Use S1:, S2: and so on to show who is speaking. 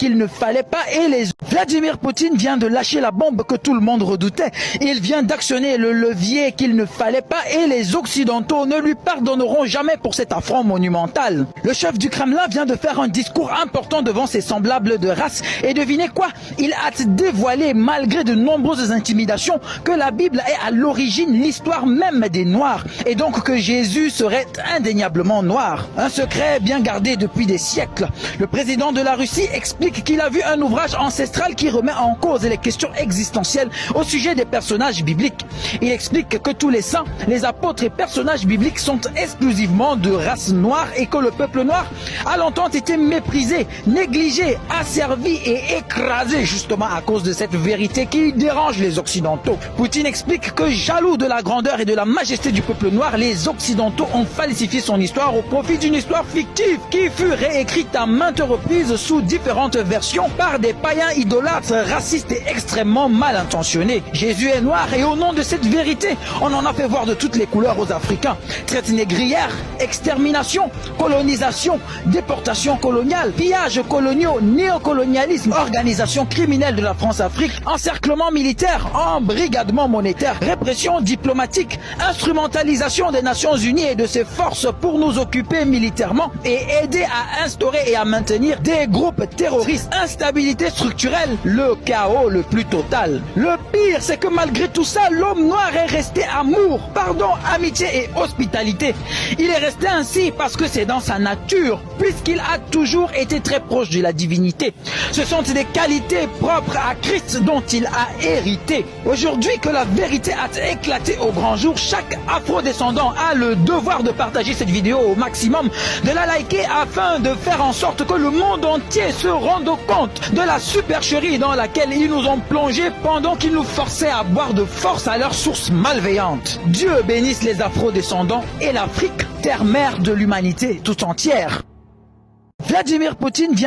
S1: qu'il ne fallait pas et les... Vladimir Poutine vient de lâcher la bombe que tout le monde redoutait. Il vient d'actionner le levier qu'il ne fallait pas et les Occidentaux ne lui pardonneront jamais pour cet affront monumental. Le chef du Kremlin vient de faire un discours important devant ses semblables de race et devinez quoi? Il a dévoilé, malgré de nombreuses intimidations, que la Bible est à l'origine l'histoire même des Noirs et donc que Jésus serait indéniablement noir. Un secret bien gardé depuis des siècles. Le président de la Russie explique qu'il a vu un ouvrage ancestral qui remet en cause les questions existentielles au sujet des personnages bibliques. Il explique que tous les saints, les apôtres et personnages bibliques sont exclusivement de race noire et que le peuple noir a longtemps été méprisé, négligé, asservi et écrasé justement à cause de cette vérité qui dérange les Occidentaux. Poutine explique que jaloux de la grandeur et de la majesté du peuple noir, les Occidentaux ont falsifié son histoire au profit d'une histoire fictive qui fut réécrite à maintes reprises sous différentes versions par des païens idolâtres, racistes et extrêmement mal intentionnés. Jésus est noir et au nom de cette vérité, on en a fait voir de toutes les couleurs aux Africains. Traite négrière, extermination, colonisation, déportation coloniale, pillages coloniaux, néocolonialisme, organisation criminelle de la France-Afrique, encerclement militaire, embrigadement monétaire, répression diplomatique, instrumentalisation des Nations Unies et de ses forces pour nous occuper militairement et aider à instaurer et à maintenir des groupes terroristes, instabilité structurelle, le chaos le plus total. Le pire, c'est que malgré tout ça, l'homme noir est resté amour, pardon, amitié et hospitalité. Il est resté ainsi parce que c'est dans sa nature, puisqu'il a toujours été très proche de la divinité. Ce sont des qualités propres à Christ dont il a hérité. Aujourd'hui que la vérité a éclaté au grand jour, chaque afro-descendant a le devoir de partager cette vidéo au maximum, de la liker afin de faire en sorte que le monde entier se rende compte de la supercherie dans laquelle ils nous ont plongés pendant qu'ils nous forçaient à boire de force à leur source malveillante. Dieu bénisse les afro-descendants et l'Afrique, terre-mère de l'humanité tout entière. Vladimir Poutine vient